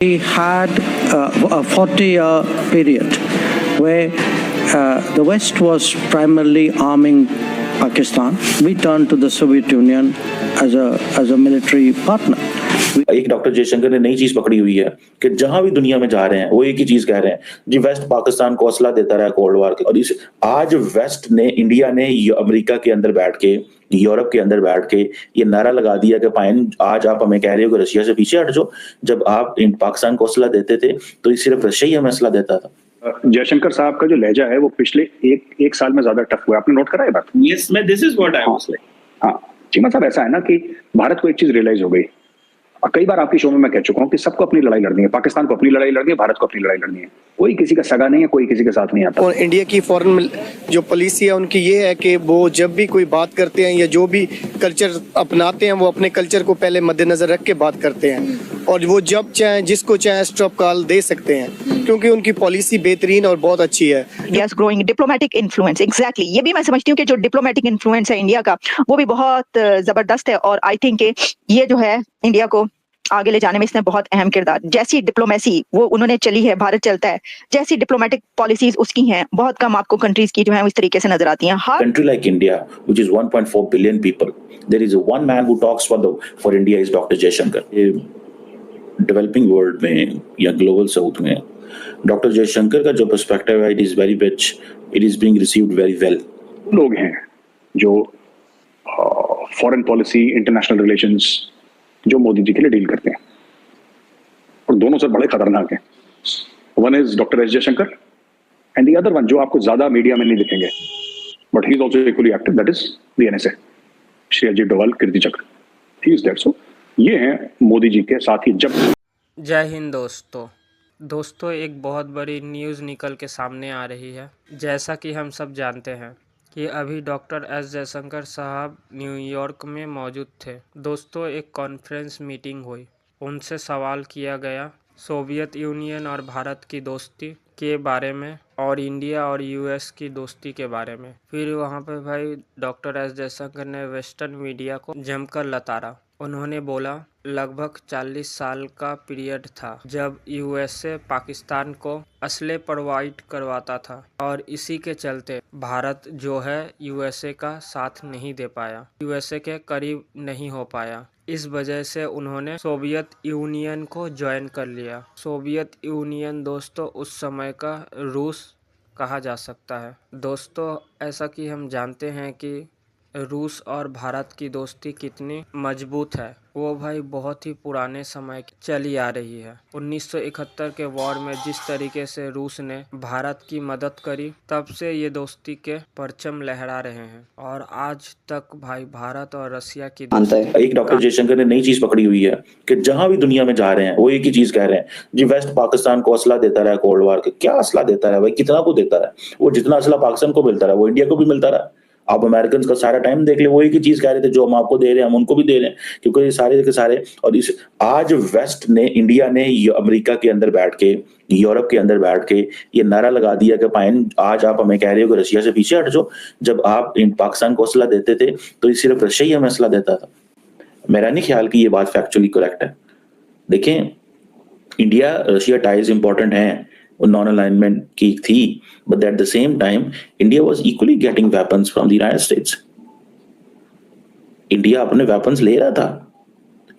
We had a 40-year period where the West was primarily arming Pakistan. We turned to the Soviet Union as a military partner. एक doctor Jaishankar ने नई चीज पकड़ी हुई है कि जहां भी दुनिया में जा रहे हैं वो एक ही चीज कह रहे हैं जी, वेस्ट पाकिस्तान को असला देता रहा कोल्ड वॉर के। और इस आज वेस्ट ने, इंडिया ने अमेरिका के अंदर बैठ के, यूरोप के अंदर बैठ के ये नारा लगा दिया कि पाइन आज आप हमें कह रहे हो कि रशिया से पीछे हट जाओ। जब आप पाकिस्तान को असला देते थे तो सिर्फ रशिया ही हमें असला देता था। जयशंकर साहब का जो लहजा है वो पिछले एक साल में ज्यादा टफ हुआ है। आपने नोट करा है बात? यस, मैं this is what I was like. हाँ चीमा साहब, ऐसा है ना कि भारत को एक चीज रियलाइज हो गई, और कई बार आपकी शो में मैं कह चुका हूं कि सबको अपनी लड़ाई लड़नी है। पाकिस्तान को अपनी लड़ाई लड़नी है, भारत को अपनी लड़ाई लड़नी है। कोई किसी का सगा नहीं है, कोई किसी के साथ नहीं आता। और इंडिया की फॉरेन जो पॉलिसी है उनकी ये है कि वो जब भी कोई बात करते हैं या जो भी कल्चर अपनाते हैं वो अपने कल्चर को पहले मद्देनजर रख के बात करते हैं, और वो जब चाहे जिसको चाहे स्टॉप कॉल दे सकते हैं, क्योंकि उनकी पॉलिसी बेहतरीन और बहुत अच्छी है। Yes, growing diplomatic influence, exactly. ये भी मैं समझती हूँ कि जो डिप्लोमेटिक इन्फ्लुएंस है इंडिया का वो भी बहुत जबरदस्त है, और आई थिंक ये जो है इंडिया को आगे ले जाने में इसने बहुत अहम किरदार, जैसी डिप्लोमेसी वो उन्होंने चली है, भारत चलता है, जैसी डिप्लोमेटिक पॉलिसीज उसकी हैं, बहुत कम आपको कंट्रीज की जो है इस तरीके से नजर आती हैं। हर country like India which is 1.4 billion people, there is one man who talks for India is doctor Jaishankar. Developing world में या ग्लोबल साउथ में डॉक्टर जयशंकर का जो पर्सपेक्टिव है, it is very rich, it is being received very well. लोग हैं जो foreign policy, international relations जो मोदी जी के लिए डील करते हैं, और दोनों से बड़े खतरनाक हैं। One is doctor S Jaishankar and the other one जो आपको ज्यादा मीडिया में नहीं दिखेंगे, but he is also equally active, that is the NSA, Shri Ajit Doval, Kirti Chakra, he is that. सो ये हैं मोदी जी के साथ ही। जब जय हिंद दोस्तों, एक बहुत बड़ी न्यूज़ निकल के सामने आ रही है। जैसा कि हम सब जानते हैं कि अभी डॉक्टर एस जयशंकर साहब न्यूयॉर्क में मौजूद थे। दोस्तों, एक कॉन्फ्रेंस मीटिंग हुई, उनसे सवाल किया गया सोवियत यूनियन और भारत की दोस्ती के बारे में और इंडिया और यूएस की दोस्ती के बारे में। फिर वहाँ पे भाई डॉक्टर एस जयशंकर ने वेस्टर्न मीडिया को जमकर लताड़ा। उन्होंने बोला लगभग 40 साल का पीरियड था जब यूएसए पाकिस्तान को असले प्रोवाइड करवाता था, और इसी के चलते भारत जो है यूएसए का साथ नहीं दे पाया, यूएसए के करीब नहीं हो पाया। इस वजह से उन्होंने सोवियत यूनियन को ज्वाइन कर लिया। सोवियत यूनियन दोस्तों उस समय का रूस कहा जा सकता है। दोस्तों, ऐसा कि हम जानते हैं कि रूस और भारत की दोस्ती कितनी मजबूत है, वो भाई बहुत ही पुराने समय की चली आ रही है। 1971 के वॉर में जिस तरीके से रूस ने भारत की मदद करी, तब से ये दोस्ती के परचम लहरा रहे हैं, और आज तक भाई भारत और रशिया की एक डॉक्टर जयशंकर ने नई चीज पकड़ी हुई है कि जहां भी दुनिया में जा रहे हैं वो एक ही चीज कह रहे हैं जी, वेस्ट पाकिस्तान को असला देता रहा कोल्ड वॉर के। क्या असला देता रहा भाई? कितना को देता रहा? वो जितना असला पाकिस्तान को मिलता रहा वो इंडिया को भी मिलता रहा। आप अमेरिकन का सारा टाइम देख ले, वो एक ही चीज कह रहे थे, जो हम आपको दे रहे हैं हम उनको भी दे रहे हैं, क्योंकि ये सारे के सारे। और इस आज वेस्ट ने, इंडिया ने अमेरिका के अंदर बैठ के, यूरोप के अंदर बैठ के ये नारा लगा दिया कि पाइन आज आप हमें कह रहे हो कि रशिया से पीछे हट जाओ। जब आप पाकिस्तान को असला देते थे तो सिर्फ रशिया ही हमें असला देता था। मेरा नहीं ख्याल कि ये बात फैक्चुअली करेक्ट है। देखें, इंडिया रशिया टाइज इंपॉर्टेंट हैं, नॉन अलाइनमेंट की थी, but at the same time India was equally getting weapons from the United States. India अपने वेपन्स ले रहा था,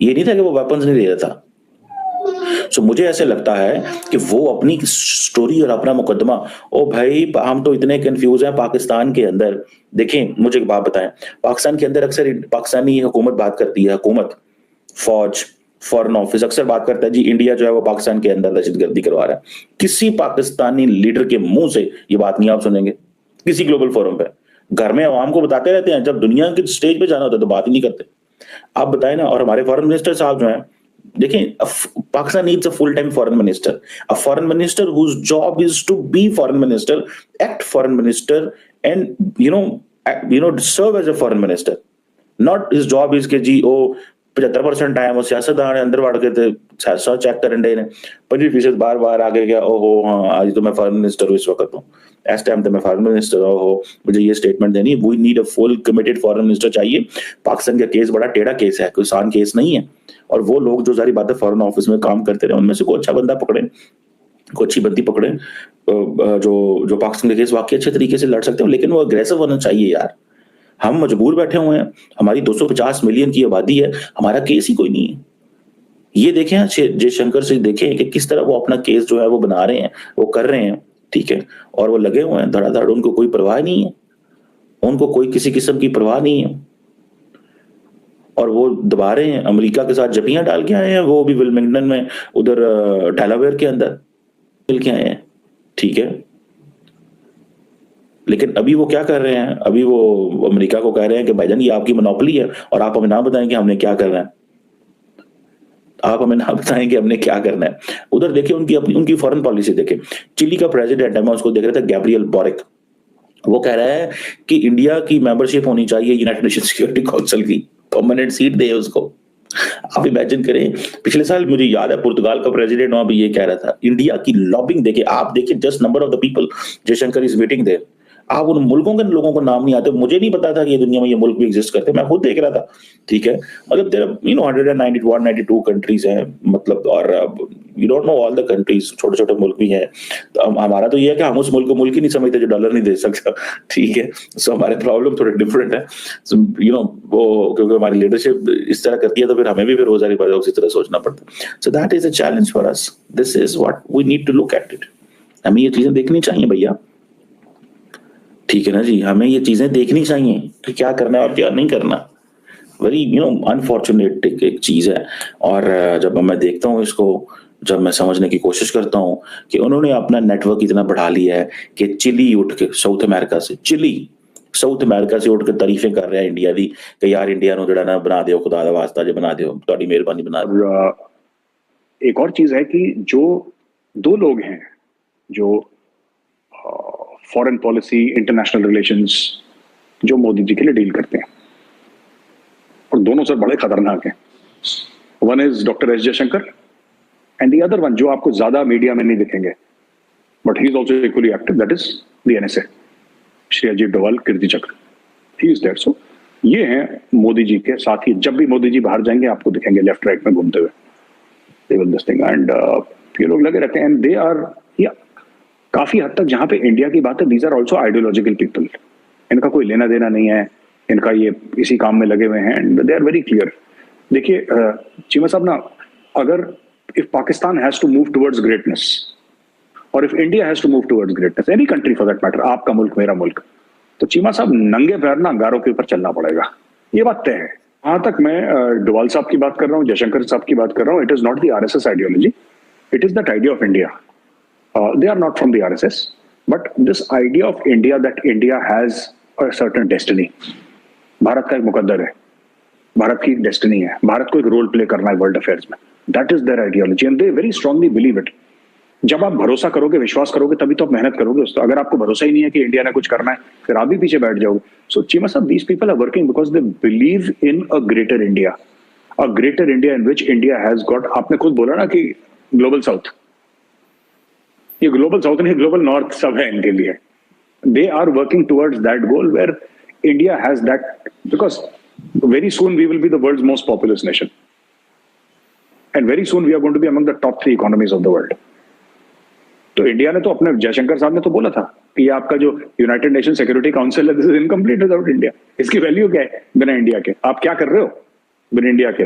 ये नहीं था कि वो वेपन्स नहीं ले रहा था। सो मुझे ऐसे लगता है कि वो अपनी स्टोरी और अपना मुकदमा, ओ भाई हम तो इतने कंफ्यूज हैं पाकिस्तान के अंदर। देखें, मुझे एक बात बताएं, पाकिस्तान के अंदर अक्सर पाकिस्तानी हुकूमत बात करती है, हुकूमत, फौज, फॉरेन ऑफिस अक्सर बात करता है जी इंडिया जो है वो पाकिस्तान के अंदर दहशतगर्दी करवा रहा है। किसी पाकिस्तानी लीडर के मुंह से ये बात नहीं आप सुनेंगे किसी ग्लोबल फोरम पे। घर में आवाम को बताते रहते हैं, जब दुनिया के स्टेज पे जाना होता है तो बात ही नहीं करते। आप बताएं ना। और हमारे फॉरेन मिनिस्टर साहब जो हैं, देखें, Pakistan needs a full time foreign minister, a foreign minister whose job is to be foreign minister, act foreign minister, and you know serve as a foreign minister. Not his job is के जी ओ 75% time वो सियासतदान अंदर वड़ के ते सियासत check करन day ने 25% बार-बार आगे गया ओहो हाँ आज तो मैं फॉरेन मिनिस्टर हूं इस वक्त तो इस टाइम तो मैं फॉरेन मिनिस्टर ओहो मुझे ये स्टेटमेंट देनी we need a full committed foreign minister चाहिए। पाकिस्तान का केस बड़ा टेढ़ा केस है, कोई आसान केस नहीं है और वो लोग जो सारी बातें फॉरेन ऑफिस में काम करते रहे उनमें से कोई अच्छा बंदा पकड़े, कोई अच्छी बंदी पकड़े जो पाकिस्तान के केस वाकई अच्छे तरीके से लड़ सकते हो, लेकिन वो अग्रेसिव होना चाहिए यार। हम मजबूर बैठे हुए हैं, हमारी 250 मिलियन की आबादी है, हमारा केस ही कोई नहीं है। ये देखें जयशंकर से देखें कि किस तरह वो अपना केस जो है वो बना रहे हैं, वो कर रहे हैं, ठीक है, और वो लगे हुए हैं धड़ाधड़, उनको कोई परवाह नहीं है, उनको कोई किसी किस्म की परवाह नहीं है और वो दबा रहे हैं। अमेरिका के साथ जपियां डाल के आए हैं, वो भी विल्मिंगटन में उधर डेलावेयर के अंदर मिल के आए हैं, ठीक है। लेकिन अभी वो क्या कर रहे हैं, अभी वो अमेरिका को कह रहे हैं कि भाईजान ये आपकी मोनोपोली है और आप हमें ना बताएं कि हमने क्या करना है, आप हमें ना बताएं कि हमने क्या करना है। उधर देखिए उनकी फॉरेन पॉलिसी देखें। चिली का प्रेसिडेंट है, मैं उसको देख रहा था, गैब्रियल बोरिक, वो कह रहा है कि इंडिया की मेंबरशिप होनी चाहिए यूनाइटेड नेशन सिक्योरिटी काउंसिल की, परमानेंट सीट दे उसको। आप इमेजिन करें, पिछले साल मुझे याद है पुर्तगाल का प्रेसिडेंट वहां भी ये कह रहा था। इंडिया की लॉबिंग देखिए, आप देखिए just number of the people Jaishankar is meeting there, आप उन मुल्कों के लोगों को नाम नहीं आते। मुझे नहीं पता था कि ये दुनिया में ये मुल्क भी एग्जिस्ट करते हैं, मैं खुद देख रहा था, ठीक है। मतलब देयर 192 कंट्रीज हैं, मतलब, और you don't know all the countries, छोटे छोटे मुल्क भी हैं। तो हमारा तो ये है कि हम उस मुल्क को मुल्क ही नहीं समझते जो डॉलर नहीं दे सकता, ठीक है। सो हमारे प्रॉब्लम थोड़े डिफरेंट है, वो क्योंकि हमारी लीडरशिप इस तरह करती है तो फिर हमें भी रोजारी पर उसी तरह सोचना पड़ता है। So that is a challenge for us, this is what we need to look at it. हमें ये चीजें देखनी चाहिए भैया, ठीक है ना जी, हमें ये चीजें देखनी चाहिए कि क्या करना है और क्या नहीं करना। वेरी अनफॉर्चुनेट एक चीज है। और जब मैं देखता हूँ इसको, जब मैं समझने की कोशिश करता हूँ कि उन्होंने अपना नेटवर्क इतना बढ़ा लिया है कि चिली उठ के साउथ अमेरिका से उठ के तारीफें कर रहे हैं इंडिया दी कि यार इंडिया नु जड़ा ना बना दियो, खुदा दा वास्ता जे बना दियो, ਤੁਹਾਡੀ ਮਿਹਰਬਾਨੀ बना दियो। एक और चीज है कि जो दो लोग हैं जो फॉरेन पॉलिसी, इंटरनेशनल रिलेशंस जो मोदी जी के लिए डील करते हैं, और दोनों सर बड़े खतरनाक हैं। One is doctor S Jaishankar and the other one जो आपको ज्यादा मीडिया में नहीं दिखेंगे but he is also equally active, that is the NSA, Shri Ajit Doval, Kirti Chakra, he is there. सो ये हैं मोदी जी के साथी। जब भी मोदी जी बाहर जाएंगे आपको दिखेंगे लेफ्ट राइट में घूमते हुए, they will this thing and ये लोग लगे रहते हैं एंड दे आर काफी हद तक जहां पे इंडिया की बात है, these are also ideological people. इनका कोई लेना देना नहीं है, इनका ये इसी काम में लगे हुए हैं and they are very clear. देखिए चीमा साहब ना, अगर if Pakistan has to move towards greatness और if India has to move towards greatness, any country for that matter, आपका मुल्क मेरा मुल्क, तो चीमा साहब नंगे पैर ना अंगारों के ऊपर चलना पड़ेगा, ये बात तय है। जहां तक मैं डोवाल साहब की बात कर रहा हूँ, जयशंकर साहब की बात कर रहा हूँ, it is not the RSS ideology, it is that idea of India. They are not from the RSS, but this idea of India, that India has a certain destiny. Bharat का एक मुकद्दर है, भारत की एक डेस्टिनी है, भारत को एक रोल प्ले करना है वर्ल्ड अफेयर्स में। That is their ideology and they very strongly believe it. जब आप भरोसा करोगे, विश्वास करोगे, तभी तो आप मेहनत करोगे। तो अगर आपको भरोसा ही नहीं है कि इंडिया ने कुछ करना है, फिर आप भी पीछे बैठ जाओगे। So चीमा साहब, these people are working because they believe in a greater India in which India has got, आपने खुद बोला ना कि ग्लोबल साउथ, ये ग्लोबल साउथ नहीं, ग्लोबल नॉर्थ सब है इनके लिए। They are working towards that goal where India has that, because very soon we will be the world's most populous nation and very soon we are going to be among the top 3 economies of the world. तो India ने तो अपने, जयशंकर साहब ने तो बोला था कि आपका जो यूनाइटेड नेशन सिक्योरिटी काउंसिल है, this is incomplete without India. इसकी वैल्यू क्या है बिना इंडिया के? आप क्या कर रहे हो बिना इंडिया के?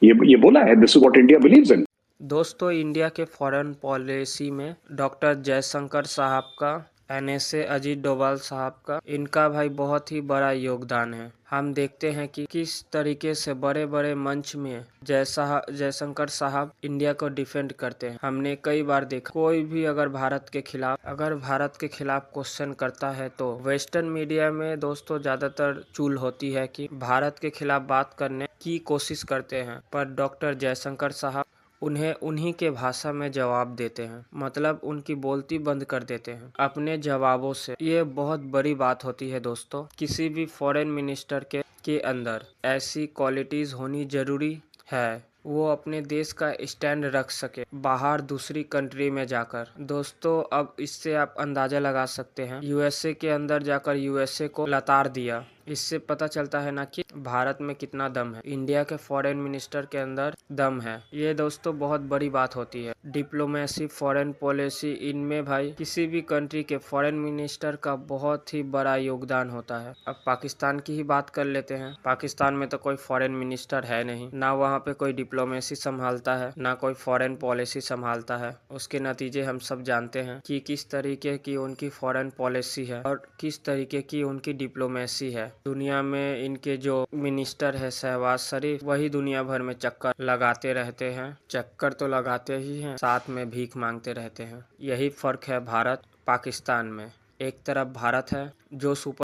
ये बोला है, this is what India believes in. दोस्तों, इंडिया के फॉरेन पॉलिसी में डॉक्टर जयशंकर साहब का, एनएसए अजीत डोभाल साहब का, इनका भाई बहुत ही बड़ा योगदान है। हम देखते हैं कि किस तरीके से बड़े बड़े मंच में जयशंकर साहब इंडिया को डिफेंड करते हैं। हमने कई बार देखा, कोई भी अगर भारत के खिलाफ क्वेश्चन करता है तो वेस्टर्न मीडिया में दोस्तों ज़्यादातर चूल होती है कि भारत के खिलाफ बात करने की कोशिश करते हैं, पर डॉक्टर जयशंकर साहब उन्हें उन्हीं के भाषा में जवाब देते हैं, मतलब उनकी बोलती बंद कर देते हैं अपने जवाबों से। ये बहुत बड़ी बात होती है दोस्तों। किसी भी फॉरेन मिनिस्टर के के अंदर ऐसी क्वालिटीज़ होनी ज़रूरी है, वो अपने देश का स्टैंड रख सके बाहर दूसरी कंट्री में जाकर। दोस्तों, अब इससे आप अंदाज़ा लगा सकते हैं, यूएसए के अंदर जाकर यूएसए को लताड़ दिया। इससे पता चलता है ना कि भारत में कितना दम है, इंडिया के फॉरेन मिनिस्टर के अंदर दम है। ये दोस्तों बहुत बड़ी बात होती है। डिप्लोमेसी, फॉरेन पॉलिसी, इनमें भाई किसी भी कंट्री के फॉरेन मिनिस्टर का बहुत ही बड़ा योगदान होता है। अब पाकिस्तान की ही बात कर लेते हैं। पाकिस्तान में तो कोई फॉरेन मिनिस्टर है नहीं, ना वहाँ पे कोई डिप्लोमेसी संभालता है, ना कोई फॉरेन पॉलिसी संभालता है। उसके नतीजे हम सब जानते हैं कि किस तरीके की उनकी फॉरेन पॉलिसी है और किस तरीके की उनकी डिप्लोमेसी है। दुनिया में इनके जो मिनिस्टर है शहबाज शरीफ, वही दुनिया भर में चक्कर लगाते रहते हैं। चक्कर तो लगाते ही हैं, साथ में भीख मांगते रहते हैं। यही फर्क है भारत पाकिस्तान में। एक तरफ भारत है जो सुपर